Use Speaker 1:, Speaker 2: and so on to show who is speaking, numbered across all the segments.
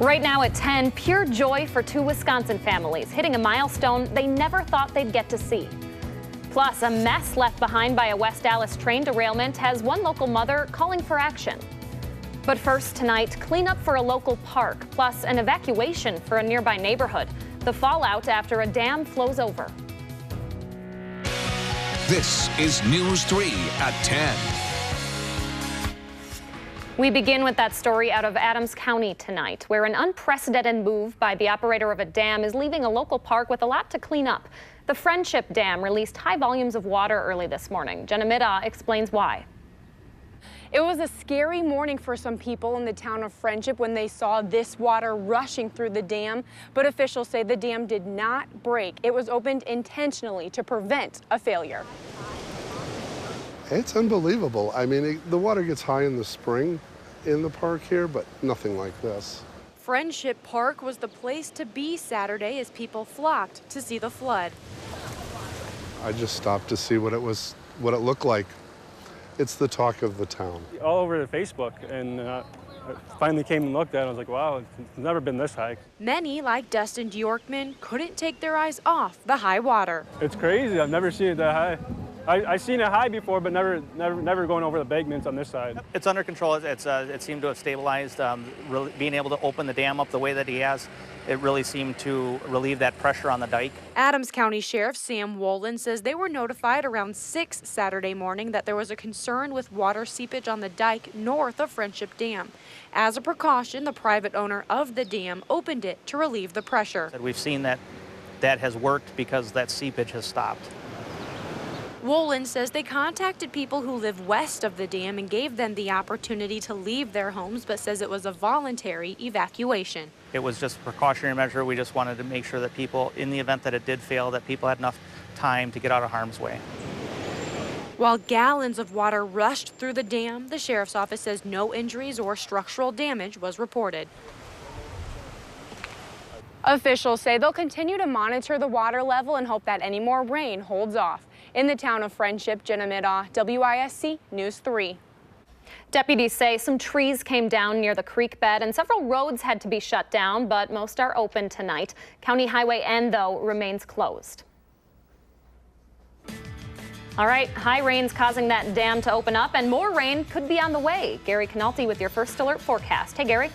Speaker 1: Right now at 10, pure joy for two Wisconsin families, hitting a milestone they never thought they'd get to see. Plus, a mess left behind by a West Dallas train derailment has one local mother calling for action. But first tonight, cleanup for a local park, plus an evacuation for a nearby neighborhood. The fallout after a dam flows over.
Speaker 2: This is News 3 at 10.
Speaker 1: We begin with that story out of Adams County tonight, where an unprecedented move by the operator of a dam is leaving a local park with a lot to clean up. The Friendship Dam released high volumes of water early this morning. Jenna Middaugh explains why.
Speaker 3: It was a scary morning for some people in the town of Friendship when they saw this water rushing through the dam, but officials say the dam did not break. It was opened intentionally to prevent a failure.
Speaker 4: It's unbelievable. I mean, the water gets high in the spring in the park here, but nothing like this.
Speaker 3: Friendship Park was the place to be Saturday as people flocked to see the flood.
Speaker 4: I just stopped to see what it looked like. It's the talk of the town.
Speaker 5: All over Facebook, and I finally came and looked at it. I was like, wow, it's never been this high.
Speaker 3: Many, like Dustin Yorkman, couldn't take their eyes off the high water.
Speaker 5: It's crazy. I've never seen it that high. I've seen it high before, but never going over the embankments on this side.
Speaker 6: It's under control. It seemed to have stabilized. Really being able to open the dam up the way that he has, it really seemed to relieve that pressure on the dike.
Speaker 3: Adams County Sheriff Sam Wolin says they were notified around 6 Saturday morning that there was a concern with water seepage on the dike north of Friendship Dam. As a precaution, the private owner of the dam opened it to relieve the pressure.
Speaker 6: We've seen that has worked because that seepage has stopped.
Speaker 3: Wolin says they contacted people who live west of the dam and gave them the opportunity to leave their homes, but says it was a voluntary evacuation.
Speaker 6: It was just a precautionary measure. We just wanted to make sure that people, in the event that it did fail, that people had enough time to get out of harm's way.
Speaker 3: While gallons of water rushed through the dam, the sheriff's office says no injuries or structural damage was reported. Officials say they'll continue to monitor the water level and hope that any more rain holds off. In the town of Friendship, Jenna Middaugh, WISC News 3.
Speaker 1: Deputies say some trees came down near the creek bed and several roads had to be shut down, but most are open tonight. County Highway N, though, remains closed. All right, high rain's causing that dam to open up, and more rain could be on the way. Gary Canalti with your First Alert forecast. Hey, Gary.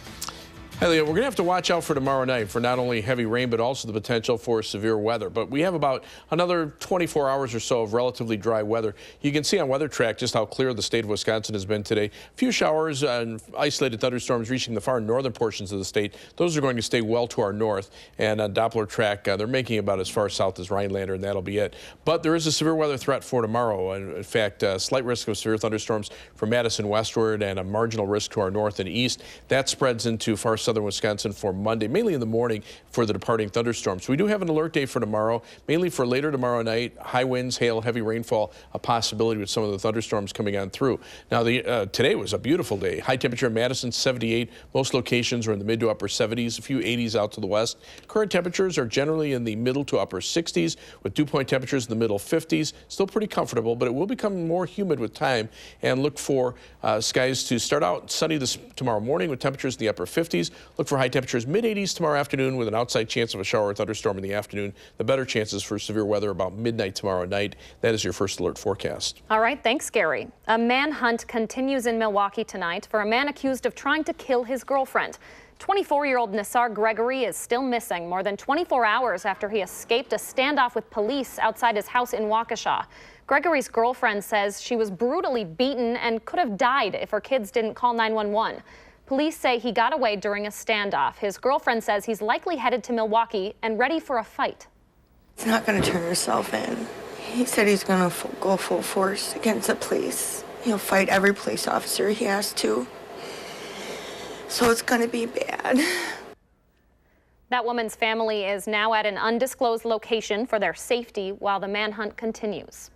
Speaker 7: Hey, Leah, we're going to have to watch out for tomorrow night for not only heavy rain, but also the potential for severe weather. But we have about another 24 hours or so of relatively dry weather. You can see on Weather Track just how clear the state of Wisconsin has been today. A few showers and isolated thunderstorms reaching the far northern portions of the state. Those are going to stay well to our north. And on Doppler Track, they're making about as far south as Rhinelander, and that'll be it. But there is a severe weather threat for tomorrow. In fact, slight risk of severe thunderstorms from Madison westward and a marginal risk to our north and east. That spreads into far southern Wisconsin for Monday, mainly in the morning for the departing thunderstorms. We do have an alert day for tomorrow, mainly for later tomorrow night. High winds, hail, heavy rainfall, a possibility with some of the thunderstorms coming on through. Now, today was a beautiful day. High temperature in Madison, 78. Most locations are in the mid to upper 70s, a few 80s out to the west. Current temperatures are generally in the middle to upper 60s, with dew point temperatures in the middle 50s. Still pretty comfortable, but it will become more humid with time. And look for skies to start out sunny tomorrow morning with temperatures in the upper 50s. Look for high temperatures mid-80s tomorrow afternoon with an outside chance of a shower or thunderstorm in the afternoon. The better chances for severe weather about midnight tomorrow night. That is your First Alert forecast.
Speaker 1: All right, thanks, Gary. A manhunt continues in Milwaukee tonight for a man accused of trying to kill his girlfriend. 24-year-old Nassar Gregory is still missing more than 24 hours after he escaped a standoff with police outside his house in Waukesha. Gregory's girlfriend says she was brutally beaten and could have died if her kids didn't call 911. Police say he got away during a standoff. His girlfriend says he's likely headed to Milwaukee and ready for a fight.
Speaker 8: He's not going to turn himself in. He said he's going to go full force against the police. He'll fight every police officer he has to. So it's going to be bad.
Speaker 1: That woman's family is now at an undisclosed location for their safety while the manhunt continues.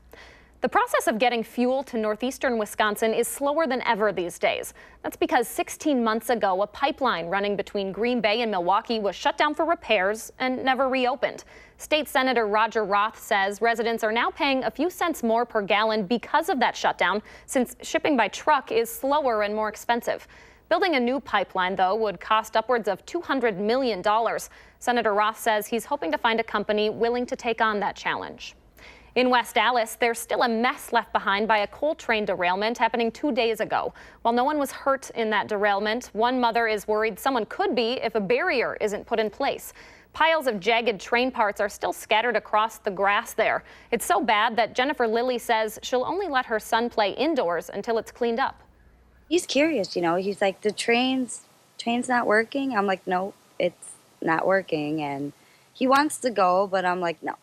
Speaker 1: The process of getting fuel to northeastern Wisconsin is slower than ever these days. That's because 16 months ago, a pipeline running between Green Bay and Milwaukee was shut down for repairs and never reopened. State Senator Roger Roth says residents are now paying a few cents more per gallon because of that shutdown, since shipping by truck is slower and more expensive. Building a new pipeline, though, would cost upwards of $200 million. Senator Roth says he's hoping to find a company willing to take on that challenge. In West Allis, there's still a mess left behind by a coal train derailment happening 2 days ago. While no one was hurt in that derailment, one mother is worried someone could be if a barrier isn't put in place. Piles of jagged train parts are still scattered across the grass there. It's so bad that Jennifer Lilly says she'll only let her son play indoors until it's cleaned up.
Speaker 9: He's curious, you know, he's like, the train's not working. I'm like, no, it's not working. And he wants to go, but I'm like, no.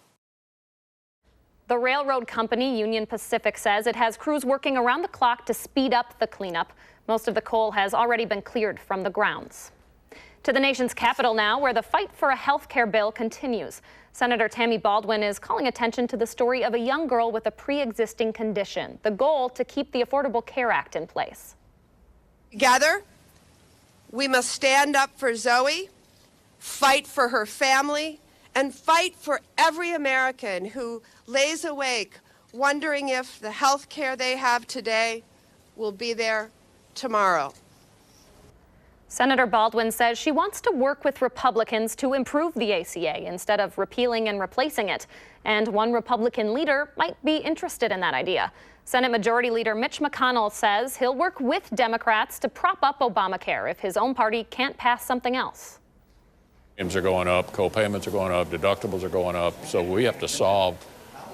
Speaker 1: The railroad company, Union Pacific, says it has crews working around the clock to speed up the cleanup. Most of the coal has already been cleared from the grounds. To the nation's capital now, where the fight for a health care bill continues. Senator Tammy Baldwin is calling attention to the story of a young girl with a pre-existing condition. The goal to keep the Affordable Care Act in place.
Speaker 10: Together, we must stand up for Zoe, fight for her family, and fight for every American who lays awake wondering if the health care they have today will be there tomorrow.
Speaker 1: Senator Baldwin says she wants to work with Republicans to improve the ACA instead of repealing and replacing it. And one Republican leader might be interested in that idea. Senate Majority Leader Mitch McConnell says he'll work with Democrats to prop up Obamacare if his own party can't pass something else.
Speaker 11: Premiums are going up, co-payments are going up, deductibles are going up, so we have to solve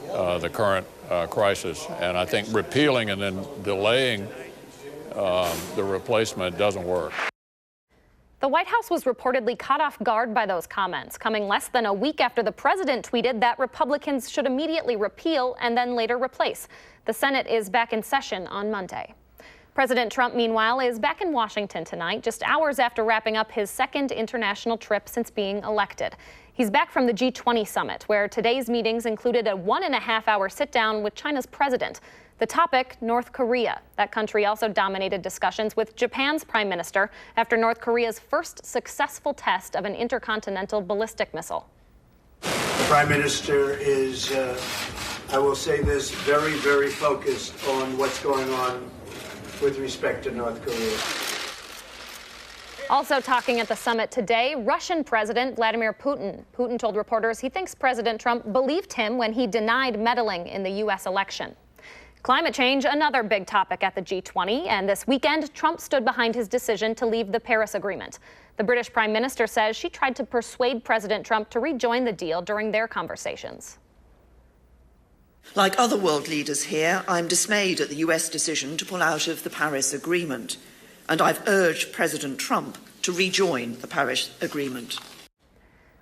Speaker 11: the current crisis. And I think repealing and then delaying the replacement doesn't work.
Speaker 1: The White House was reportedly caught off guard by those comments, coming less than a week after the president tweeted that Republicans should immediately repeal and then later replace. The Senate is back in session on Monday. President Trump, meanwhile, is back in Washington tonight, just hours after wrapping up his second international trip since being elected. He's back from the G20 summit, where today's meetings included a 1.5-hour sit-down with China's president. The topic, North Korea. That country also dominated discussions with Japan's prime minister after North Korea's first successful test of an intercontinental ballistic missile.
Speaker 12: The Prime Minister is, I will say this, very, very focused on what's going on with respect to North Korea.
Speaker 1: Also talking at the summit today, Russian President Vladimir Putin. Putin told reporters he thinks President Trump believed him when he denied meddling in the U.S. election. Climate change, another big topic at the G20, and this weekend, Trump stood behind his decision to leave the Paris Agreement. The British Prime Minister says she tried to persuade President Trump to rejoin the deal during their conversations.
Speaker 13: Like other world leaders here, I'm dismayed at the US decision to pull out of the Paris Agreement, and I've urged President Trump to rejoin the Paris Agreement.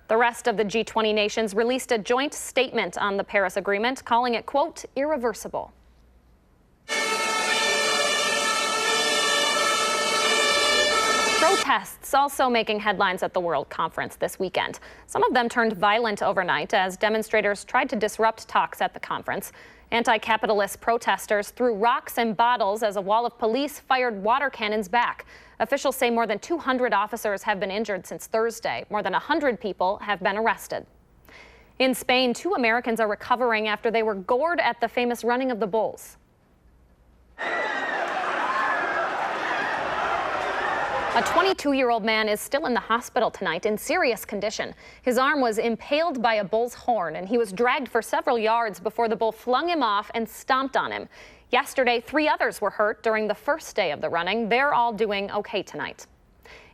Speaker 1: The rest of the G20 nations released a joint statement on the Paris Agreement, calling it, quote, irreversible. Protests also making headlines at the World Conference this weekend. Some of them turned violent overnight as demonstrators tried to disrupt talks at the conference. Anti-capitalist protesters threw rocks and bottles as a wall of police fired water cannons back. Officials say more than 200 officers have been injured since Thursday. More than 100 people have been arrested. In Spain, 2 Americans are recovering after they were gored at the famous running of the bulls. A 22-year-old man is still in the hospital tonight in serious condition. His arm was impaled by a bull's horn, and he was dragged for several yards before the bull flung him off and stomped on him. Yesterday, 3 others were hurt during the first day of the running. They're all doing okay tonight.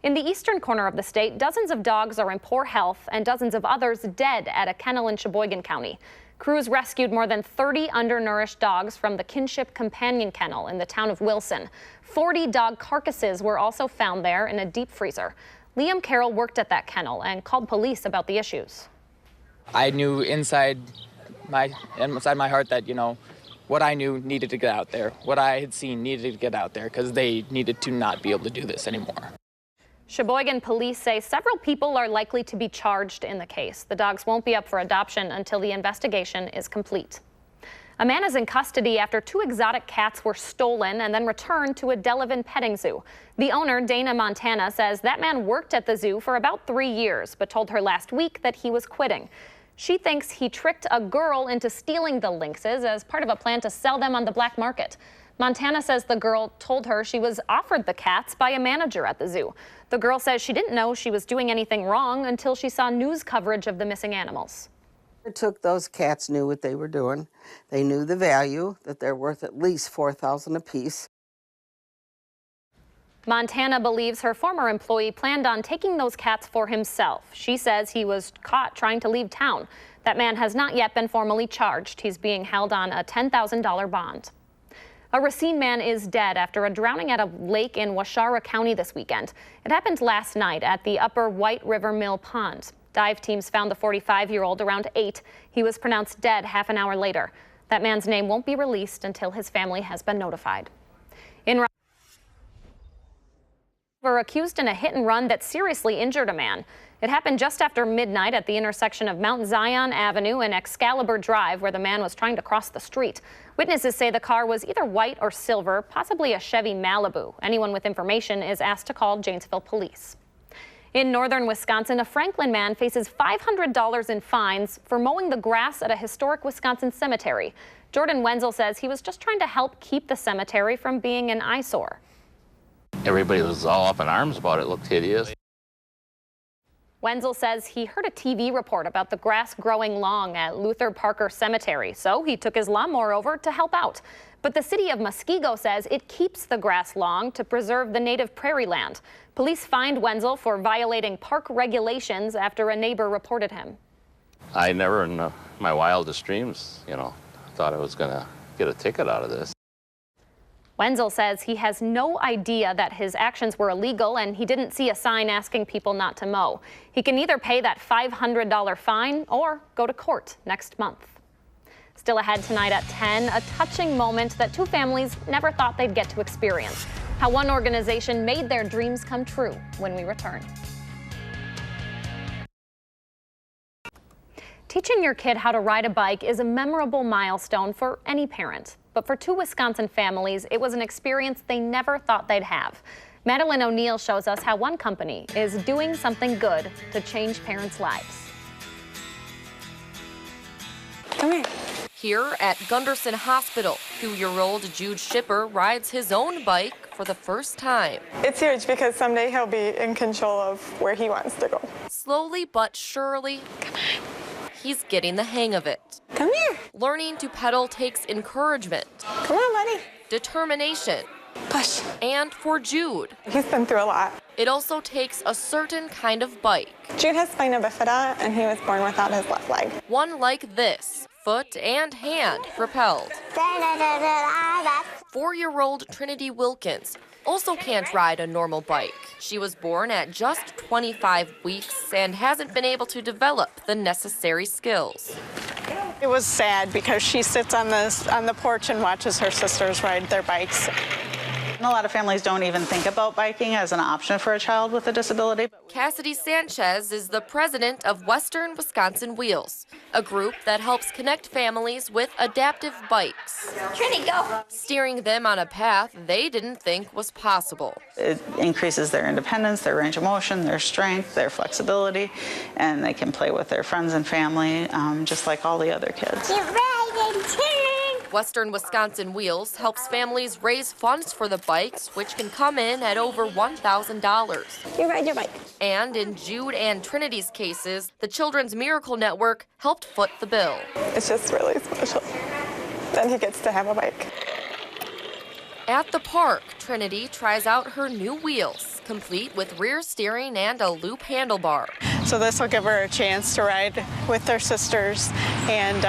Speaker 1: In the eastern corner of the state, dozens of dogs are in poor health and dozens of others dead at a kennel in Sheboygan County. Crews rescued more than 30 undernourished dogs from the Kinship Companion Kennel in the town of Wilson. 40 dog carcasses were also found there in a deep freezer. Liam Carroll worked at that kennel and called police about the issues.
Speaker 14: I knew inside my heart that, what I knew needed to get out there. What I had seen needed to get out there because they needed to not be able to do this anymore.
Speaker 1: Sheboygan police say several people are likely to be charged in the case. The dogs won't be up for adoption until the investigation is complete. A man is in custody after 2 exotic cats were stolen and then returned to a Delavan petting zoo. The owner, Dana Montana, says that man worked at the zoo for about 3 years, but told her last week that he was quitting. She thinks he tricked a girl into stealing the lynxes as part of a plan to sell them on the black market. Montana says the girl told her she was offered the cats by a manager at the zoo. The girl says she didn't know she was doing anything wrong until she saw news coverage of the missing animals.
Speaker 15: It took those cats knew what they were doing. They knew the value, that they're worth at least $4,000 apiece.
Speaker 1: Montana believes her former employee planned on taking those cats for himself. She says he was caught trying to leave town. That man has not yet been formally charged. He's being held on a $10,000 bond. A Racine man is dead after a drowning at a lake in Waushara County this weekend. It happened last night at the Upper White River Mill Pond. Dive teams found the 45-year-old around 8. He was pronounced dead half an hour later. That man's name won't be released until his family has been notified. Accused in a hit and run that seriously injured a man. It happened just after midnight at the intersection of Mount Zion Avenue and Excalibur Drive, where the man was trying to cross the street. Witnesses say the car was either white or silver, possibly a Chevy Malibu. Anyone with information is asked to call Janesville Police. In northern Wisconsin, a Franklin man faces $500 in fines for mowing the grass at a historic Wisconsin cemetery. Jordan Wenzel says he was just trying to help keep the cemetery from being an eyesore.
Speaker 16: Everybody was all up in arms about it. It looked hideous.
Speaker 1: Wenzel says he heard a TV report about the grass growing long at Luther Parker Cemetery, so he took his lawnmower over to help out. But the city of Muskego says it keeps the grass long to preserve the native prairie land. Police fined Wenzel for violating park regulations after a neighbor reported him.
Speaker 16: I never in my wildest dreams, thought I was going to get a ticket out of this.
Speaker 1: Wenzel says he has no idea that his actions were illegal and he didn't see a sign asking people not to mow. He can either pay that $500 fine or go to court next month. Still ahead tonight at 10, a touching moment that two families never thought they'd get to experience. How one organization made their dreams come true when we return. Teaching your kid how to ride a bike is a memorable milestone for any parent. But for two Wisconsin families, it was an experience they never thought they'd have. Madeline O'Neill shows us how one company is doing something good to change parents' lives.
Speaker 17: Come here.
Speaker 18: Here at Gunderson Hospital, 2-year-old Jude Shipper rides his own bike for the first time.
Speaker 17: It's huge because someday he'll be in control of where he wants to go.
Speaker 18: Slowly but surely, he's getting the hang of it.
Speaker 17: Come here.
Speaker 18: Learning to pedal takes encouragement.
Speaker 17: Come on, buddy.
Speaker 18: Determination.
Speaker 17: Push.
Speaker 18: And for Jude,
Speaker 17: he's been through a lot.
Speaker 18: It also takes a certain kind of bike.
Speaker 17: Jude has spina bifida, and he was born without his left leg.
Speaker 18: One like this, foot and hand propelled. 4-year-old Trinity Wilkins also can't ride a normal bike. She was born at just 25 weeks and hasn't been able to develop the necessary skills.
Speaker 17: It was sad because she sits on the porch and watches her sisters ride their bikes.
Speaker 19: A lot of families don't even think about biking as an option for a child with a disability.
Speaker 18: Cassidy Sanchez is the president of Western Wisconsin Wheels, a group that helps connect families with adaptive bikes.
Speaker 17: Trinity, go!
Speaker 18: Steering them on a path they didn't think was possible.
Speaker 19: It increases their independence, their range of motion, their strength, their flexibility, and they can play with their friends and family just like all the other kids.
Speaker 17: You're riding,
Speaker 18: Western Wisconsin Wheels helps families raise funds for the bikes, which can come in at over $1,000.
Speaker 17: You ride your bike.
Speaker 18: And in Jude and Trinity's cases, the Children's Miracle Network helped foot the bill.
Speaker 17: It's just really special. Then he gets to have a bike.
Speaker 18: At the park, Trinity tries out her new wheels, complete with rear steering and a loop handlebar.
Speaker 17: So this will give her a chance to ride with her sisters and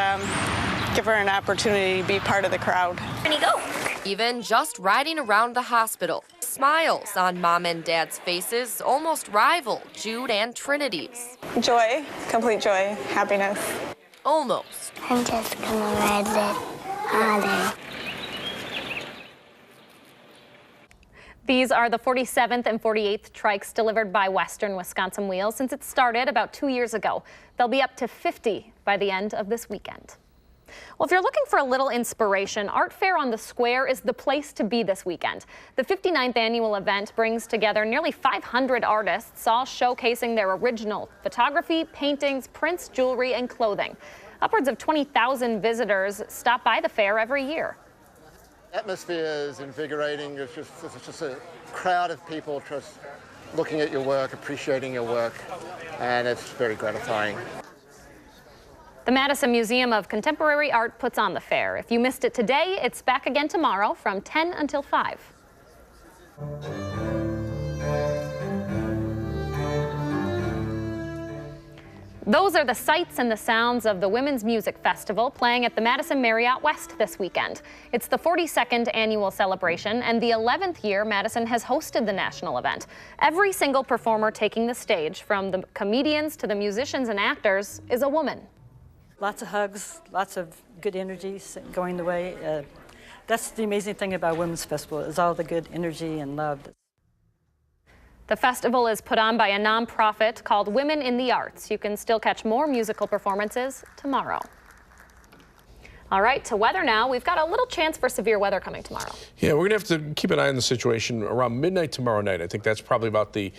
Speaker 17: give her an opportunity to be part of the crowd.
Speaker 18: Trinity, go! Even just riding around the hospital, smiles on Mom and Dad's faces almost rival Jude and Trinity's.
Speaker 17: Joy, complete joy, happiness.
Speaker 18: Almost.
Speaker 17: I'm just gonna ride it all day.
Speaker 1: These are the 47th and 48th trikes delivered by Western Wisconsin Wheels since it started about 2 years ago. They'll be up to 50 by the end of this weekend. Well, if you're looking for a little inspiration, Art Fair on the Square is the place to be this weekend. The 59th annual event brings together nearly 500 artists, all showcasing their original photography, paintings, prints, jewelry, and clothing. Upwards of 20,000 visitors stop by the fair every year.
Speaker 20: Atmosphere is invigorating. It's just a crowd of people just looking at your work, appreciating your work, and it's very gratifying.
Speaker 1: The Madison Museum of Contemporary Art puts on the fair. If you missed it today, it's back again tomorrow from 10 until 5. Those are the sights and the sounds of the Women's Music Festival playing at the Madison Marriott West this weekend. It's the 42nd annual celebration and the 11th year Madison has hosted the national event. Every single performer taking the stage, from the comedians to the musicians and actors, is a woman.
Speaker 21: Lots of hugs, lots of good energy going the way. That's the amazing thing about Women's Festival, is all the good energy and love.
Speaker 1: The festival is put on by a nonprofit called Women in the Arts. You can still catch more musical performances tomorrow. All right, to weather now. We've got a little chance for severe weather coming tomorrow.
Speaker 7: Yeah, we're going to have to keep an eye on the situation around midnight tomorrow night. I think that's probably about the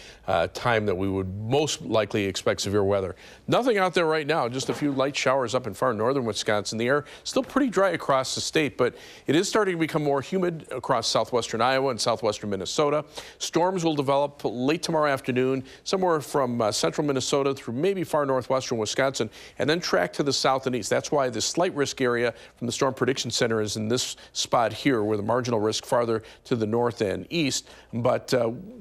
Speaker 7: time that we would most likely expect severe weather. Nothing out there right now, just a few light showers up in far northern Wisconsin. The air still pretty dry across the state, but it is starting to become more humid across southwestern Iowa and southwestern Minnesota. Storms will develop late tomorrow afternoon, somewhere from central Minnesota through maybe far northwestern Wisconsin, and then track to the south and east. That's why the slight risk area from the Storm Prediction Center is in this spot here, where the marginal risk farther to the north and east, but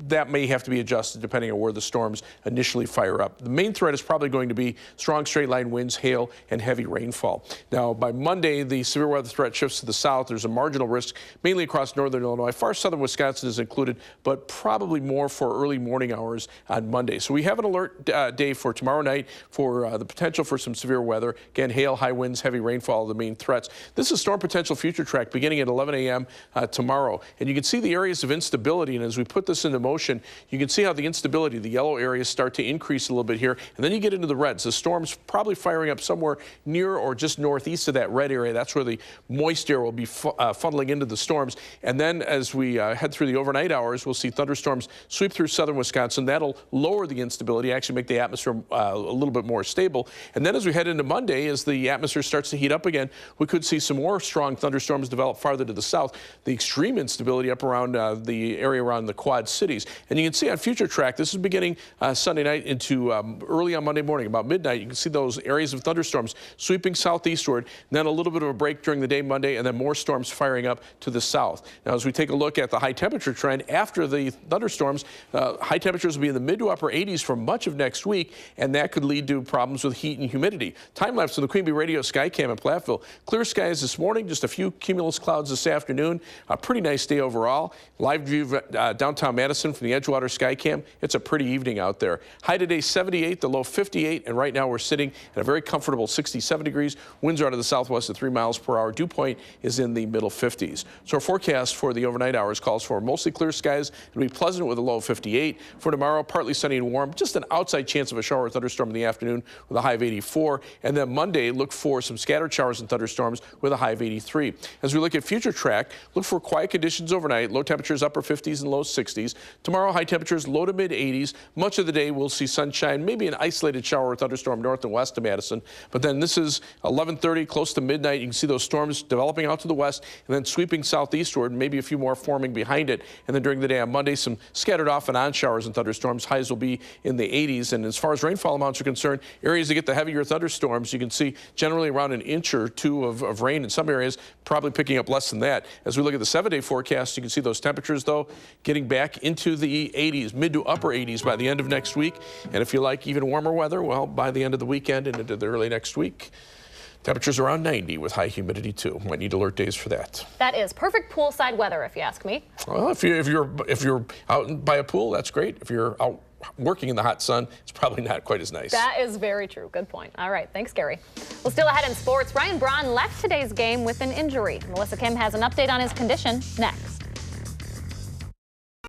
Speaker 7: that may have to be adjusted depending on where the storms initially fire up. The main threat is probably going to be strong straight line winds, hail, and heavy rainfall. Now, by Monday, the severe weather threat shifts to the south. There's a marginal risk mainly across northern Illinois. Far southern Wisconsin is included, but probably more for early morning hours on Monday. So we have an alert day for tomorrow night for the potential for some severe weather. Again, hail, high winds, heavy rainfall are the main threats. This is Storm Potential Future Track beginning at 11 a.m. Tomorrow. And you can see the areas of instability. And as we put this into motion, you can see how the instability, the yellow areas, start to increase a little bit here. And then you get into the reds. The storm's probably firing up somewhere near or just northeast of that red area. That's where the moist air will be funneling into the storms. And then as we head through the overnight hours, we'll see thunderstorms sweep through southern Wisconsin. That'll lower the instability, actually make the atmosphere a little bit more stable. And then as we head into Monday, as the atmosphere starts to heat up again, we could see some more strong thunderstorms develop farther to the south. The extreme instability up around the area around the Quad Cities. And you can see on Future Track, this is beginning Sunday night into early on Monday morning, about midnight. You can see those areas of thunderstorms sweeping southeastward, and then a little bit of a break during the day Monday, and then more storms firing up to the south. Now, as we take a look at the high temperature trend after the thunderstorms, high temperatures will be in the mid to upper 80s for much of next week, and that could lead to problems with heat and humidity. Time lapse on the Queen Bee Radio Skycam in Platteville. Clear skies this morning, just a few cumulus clouds this afternoon. A pretty nice day overall. Live view of downtown Madison from the Edgewater Skycam. It's a pretty evening out there. High today 78, the low 58, and right now we're sitting at a very comfortable 67 degrees. Winds are out of the southwest at 3 miles per hour. Dew point is in the middle 50s. So our forecast for the overnight hours calls for mostly clear skies. It'll be pleasant with a low of 58. For tomorrow, partly sunny and warm. Just an outside chance of a shower or thunderstorm in the afternoon with a high of 84. And then Monday, look for some scattered showers and thunderstorms with a high of 83. As we look at Future Track, look for quiet conditions overnight. Low temperatures upper 50s and low 60s. Tomorrow, high temperatures low to mid 80s. Much of the day we'll see sunshine, maybe an isolated shower or thunderstorm north and west of Madison. But then this is 11:30, close to midnight. You can see those storms developing out to the west and then sweeping southeastward, maybe a few more forming behind it. And then during the day on Monday, some scattered off and on showers and thunderstorms. Highs will be in the 80s. And as far as rainfall amounts are concerned, areas that get the heavier thunderstorms, you can see generally around an inch or two of rain in some areas, probably picking up less than that. As we look at the 7-day forecast, you can see those temperatures, though, getting back into the 80s, mid to upper 80s by the end of next week. And if you like even warmer weather, well, by the end of the weekend and into the early next week, temperatures around 90 with high humidity, too. Might need alert days for that.
Speaker 1: That is perfect poolside weather, if you ask me.
Speaker 7: Well, if you're out by a pool, that's great. If you're out working in the hot sun, it's probably not quite as nice.
Speaker 1: That is very true. Good point. All right. Thanks, Gary. Well, still ahead in sports, Ryan Braun left today's game with an injury. Melissa Kim has an update on his condition next.